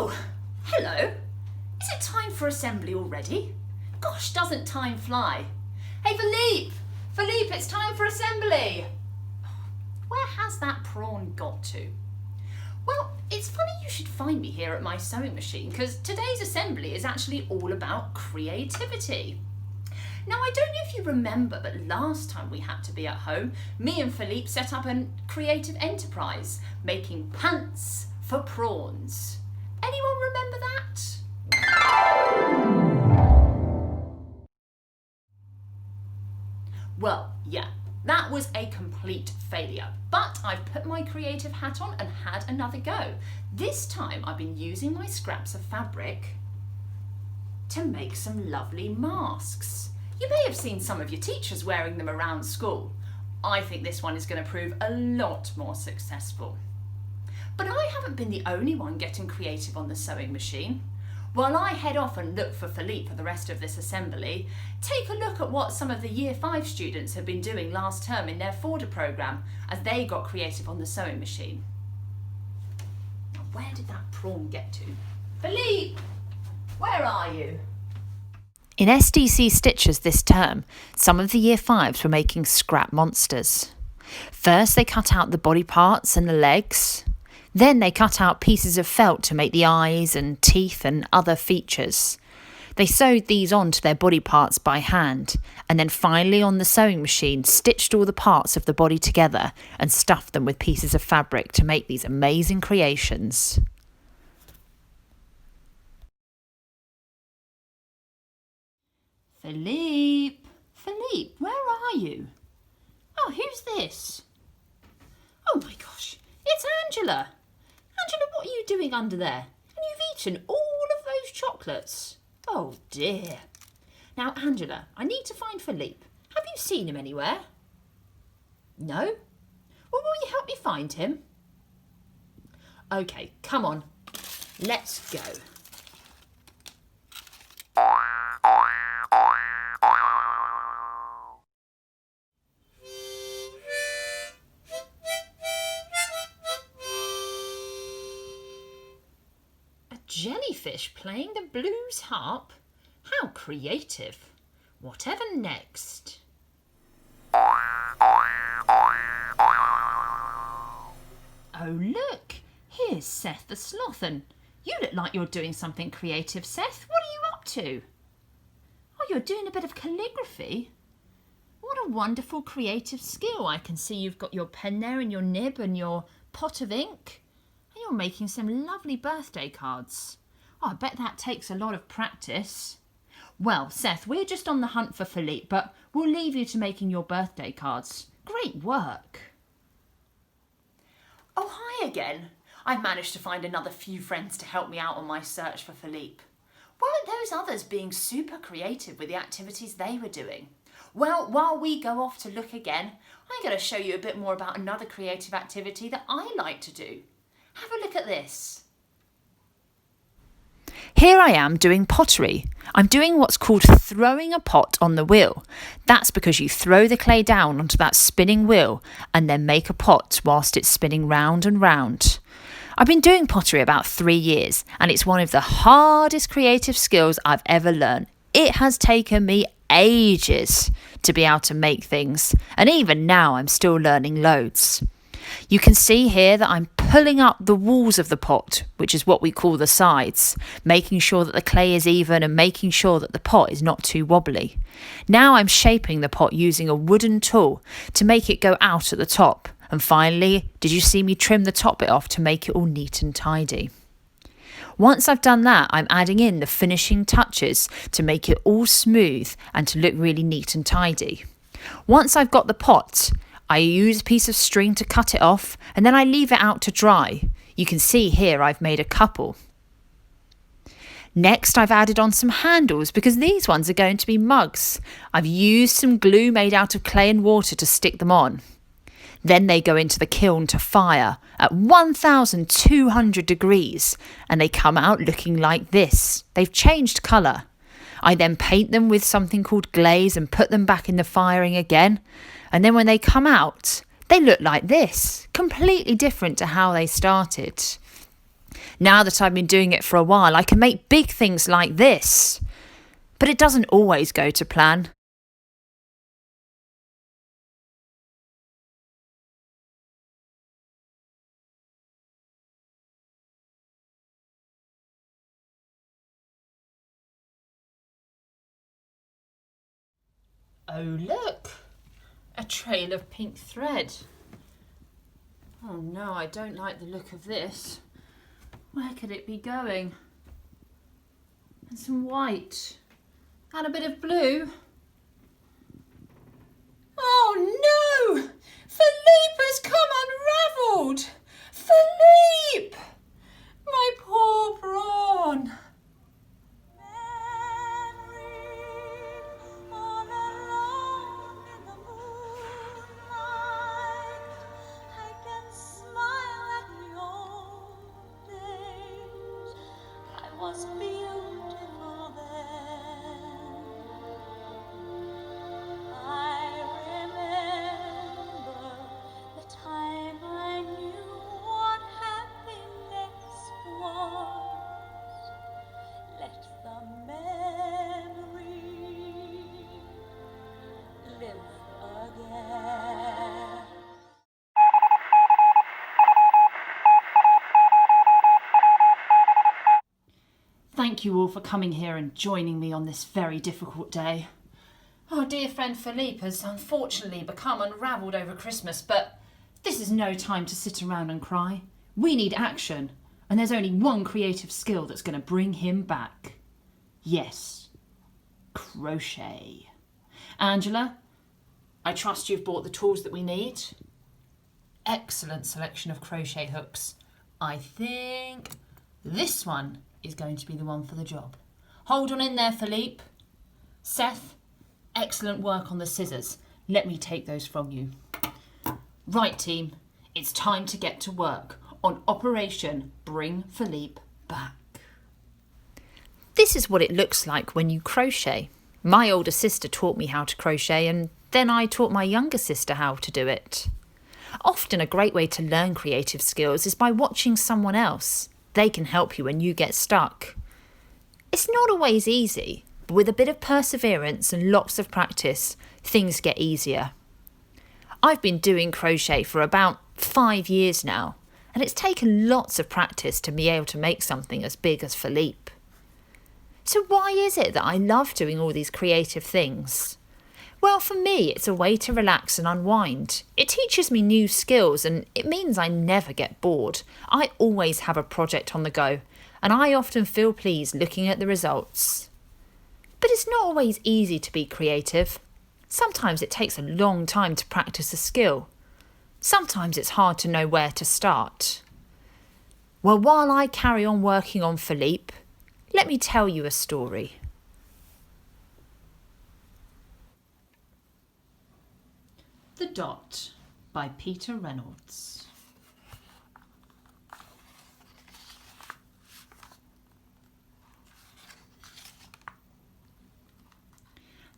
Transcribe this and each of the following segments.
Oh, hello. Is it time for assembly already? Gosh, doesn't time fly? Hey, Philippe! Philippe, it's time for assembly! Where has that prawn got to? Well, it's funny you should find me here at my sewing machine because today's assembly is actually all about creativity. Now, I don't know if you remember, but last time we had to be at home, me and Philippe set up a creative enterprise, making pants for prawns. Anyone remember that? Well, yeah, that was a complete failure, but I've put my creative hat on and had another go. This time I've been using my scraps of fabric to make some lovely masks. You may have seen some of your teachers wearing them around school. I think this one is going to prove a lot more successful. But I haven't been the only one getting creative on the sewing machine. While I head off and look for Philippe for the rest of this assembly, take a look at what some of the Year 5 students have been doing last term in their Forder programme as they got creative on the sewing machine. Now, where did that prawn get to? Philippe, where are you? In SDC Stitchers this term, some of the Year 5s were making scrap monsters. First they cut out the body parts and the legs. Then they cut out pieces of felt to make the eyes and teeth and other features. They sewed these onto their body parts by hand, and then finally on the sewing machine stitched all the parts of the body together and stuffed them with pieces of fabric to make these amazing creations. Philippe, where are you? Oh, who's this? Oh my gosh, it's Angela. Angela, what are you doing under there? And you've eaten all of those chocolates. Oh dear. Now, Angela, I need to find Philippe. Have you seen him anywhere? No? Well, will you help me find him? Okay, come on. Let's go. Jellyfish playing the blues harp? How creative. Whatever next? Oh look, here's Seth the sloth, and you look like you're doing something creative, Seth. What are you up to? Oh, you're doing a bit of calligraphy? What a wonderful creative skill. I can see you've got your pen there and your nib and your pot of ink. You're making some lovely birthday cards. Oh, I bet that takes a lot of practice. Well, Seth, we're just on the hunt for Philippe, but we'll leave you to making your birthday cards. Great work. Oh, hi again. I've managed to find another few friends to help me out on my search for Philippe. Weren't those others being super creative with the activities they were doing? Well, while we go off to look again, I'm going to show you a bit more about another creative activity that I like to do. Have a look at this. Here I am doing pottery. I'm doing what's called throwing a pot on the wheel. That's because you throw the clay down onto that spinning wheel and then make a pot whilst it's spinning round and round. I've been doing pottery about 3 years and it's one of the hardest creative skills I've ever learned. It has taken me ages to be able to make things, and even now I'm still learning loads. You can see here that I'm pulling up the walls of the pot, which is what we call the sides, making sure that the clay is even and making sure that the pot is not too wobbly. Now I'm shaping the pot using a wooden tool to make it go out at the top. And finally, did you see me trim the top bit off to make it all neat and tidy? Once I've done that, I'm adding in the finishing touches to make it all smooth and to look really neat and tidy. Once I've got the pot, I use a piece of string to cut it off and then I leave it out to dry. You can see here I've made a couple. Next I've added on some handles because these ones are going to be mugs. I've used some glue made out of clay and water to stick them on. Then they go into the kiln to fire at 1200 degrees and they come out looking like this. They've changed colour. I then paint them with something called glaze and put them back in the firing again. And then when they come out, they look like this, completely different to how they started. Now that I've been doing it for a while, I can make big things like this. But it doesn't always go to plan. Oh, look! A trail of pink thread. Oh no, I don't like the look of this. Where could it be going? And some white. And a bit of blue. Oh no! Philippe has come unravelled! Philippe! My poor prawn! Was beautiful then. I remember the time I knew what happiness was. Let the memory live again. Thank you all for coming here and joining me on this very difficult day. Our dear friend Philippe has unfortunately become unravelled over Christmas, but this is no time to sit around and cry. We need action, and there's only one creative skill that's going to bring him back. Yes, crochet. Angela, I trust you've bought the tools that we need. Excellent selection of crochet hooks. I think this one is going to be the one for the job. Hold on in there, Philippe. Seth, excellent work on the scissors. Let me take those from you. Right, team, it's time to get to work on Operation Bring Philippe Back. This is what it looks like when you crochet. My older sister taught me how to crochet, and then I taught my younger sister how to do it. Often a great way to learn creative skills is by watching someone else. They can help you when you get stuck. It's not always easy, but with a bit of perseverance and lots of practice, things get easier. I've been doing crochet for about 5 years now, and it's taken lots of practice to be able to make something as big as Philippe. So why is it that I love doing all these creative things? Well, for me, it's a way to relax and unwind. It teaches me new skills and it means I never get bored. I always have a project on the go and I often feel pleased looking at the results. But it's not always easy to be creative. Sometimes it takes a long time to practice a skill. Sometimes it's hard to know where to start. Well, while I carry on working on Philippe, let me tell you a story. The Dot by Peter Reynolds.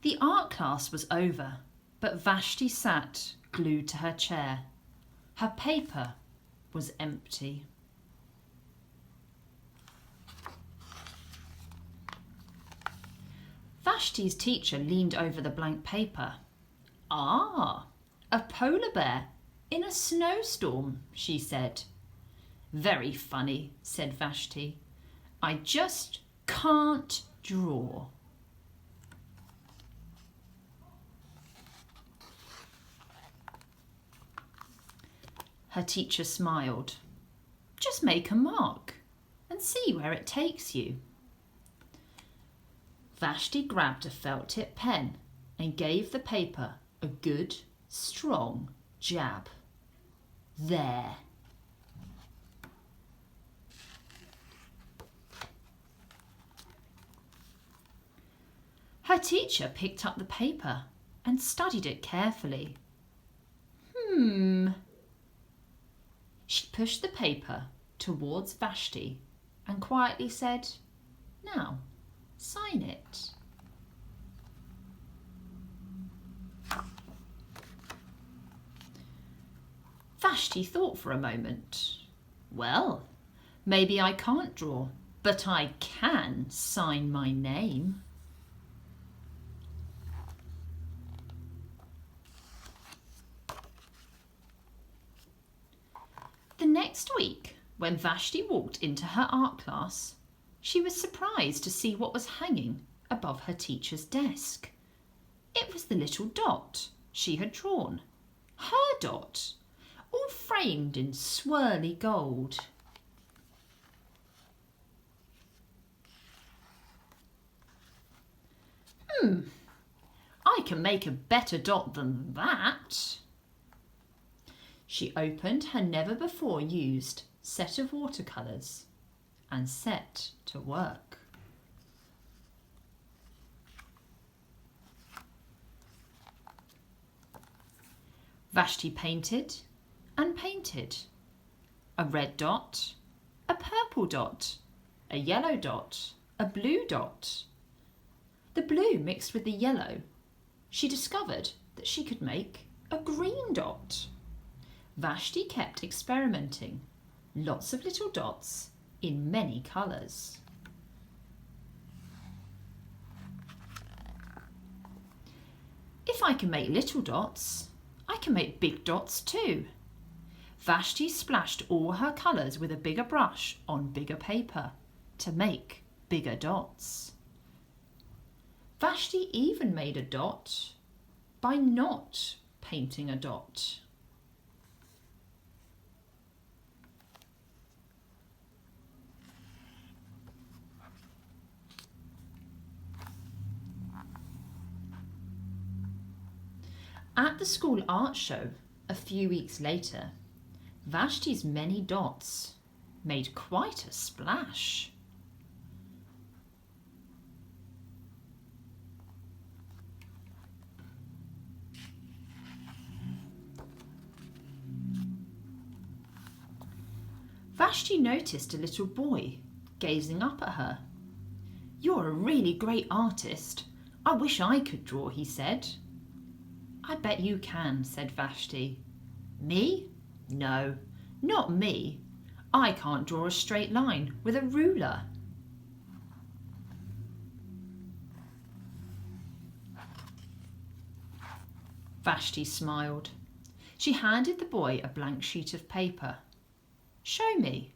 The art class was over, but Vashti sat glued to her chair. Her paper was empty. Vashti's teacher leaned over the blank paper. Ah, a polar bear in a snowstorm, she said. Very funny, said Vashti. I just can't draw. Her teacher smiled. Just make a mark and see where it takes you. Vashti grabbed a felt tip pen and gave the paper a good, strong jab. There. Her teacher picked up the paper and studied it carefully. She pushed the paper towards Vashti and quietly said, Now, sign it. Vashti thought for a moment. Well, Maybe I can't draw, but I can sign my name. The next week, when Vashti walked into her art class, she was surprised to see what was hanging above her teacher's desk. It was the little dot she had drawn, her dot, all framed in swirly gold. I can make a better dot than that. She opened her never-before-used set of watercolours and set to work. Vashti painted and painted. A red dot, a purple dot, a yellow dot, a blue dot. The blue mixed with the yellow. She discovered that she could make a green dot. Vashti kept experimenting. Lots of little dots in many colours. If I can make little dots, I can make big dots too. Vashti splashed all her colours with a bigger brush on bigger paper to make bigger dots. Vashti even made a dot by not painting a dot. At the school art show a few weeks later, Vashti's many dots made quite a splash. Vashti noticed a little boy gazing up at her. "You're a really great artist. I wish I could draw," he said. "I bet you can," said Vashti. "Me? No, not me. I can't draw a straight line with a ruler." Vashti smiled. She handed the boy a blank sheet of paper. "Show me."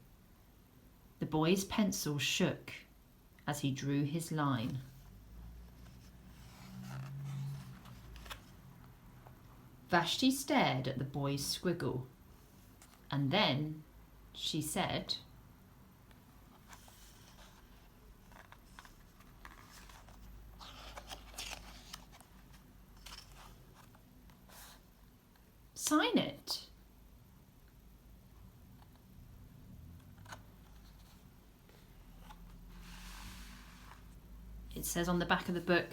The boy's pencil shook as he drew his line. Vashti stared at the boy's squiggle, and then she said, "Sign it." It says on the back of the book,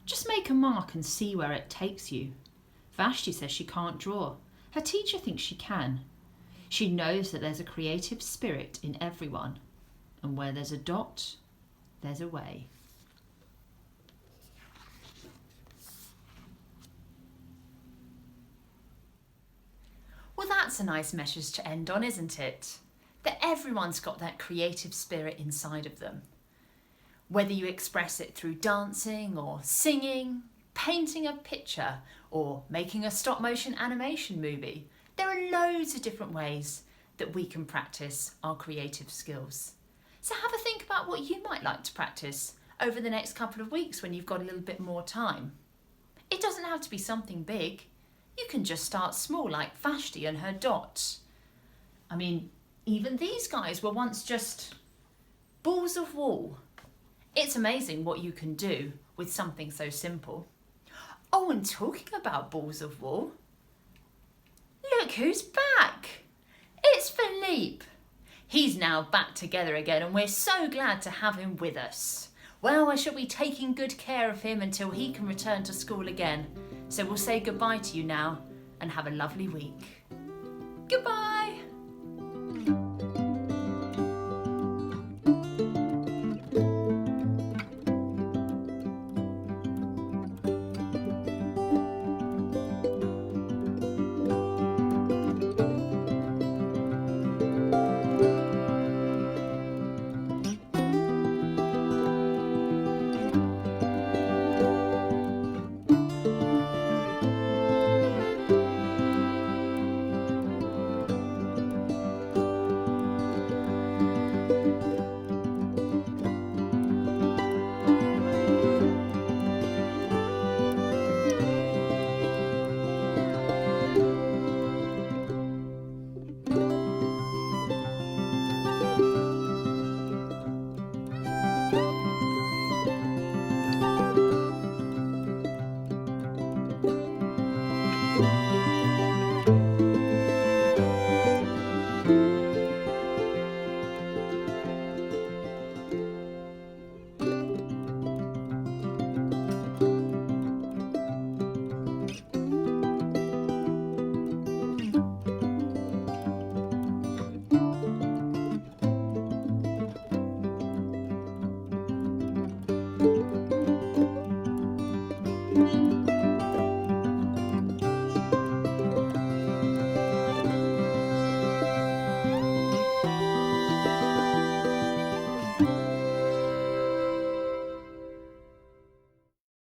"Just make a mark and see where it takes you." Vashti says she can't draw. Her teacher thinks she can. She knows that there's a creative spirit in everyone, and where there's a dot, there's a way. Well, that's a nice message to end on, isn't it? That everyone's got that creative spirit inside of them. Whether you express it through dancing or singing, painting a picture, or making a stop motion animation movie, there are loads of different ways that we can practice our creative skills. So have a think about what you might like to practice over the next couple of weeks when you've got a little bit more time. It doesn't have to be something big. You can just start small, like Vashti and her dots. I mean, even these guys were once just balls of wool. It's amazing what you can do with something so simple. Oh, and talking about balls of wool, look who's back! It's Philippe. He's now back together again, and we're so glad to have him with us. Well, I shall be taking good care of him until he can return to school again. So we'll say goodbye to you now and have a lovely week.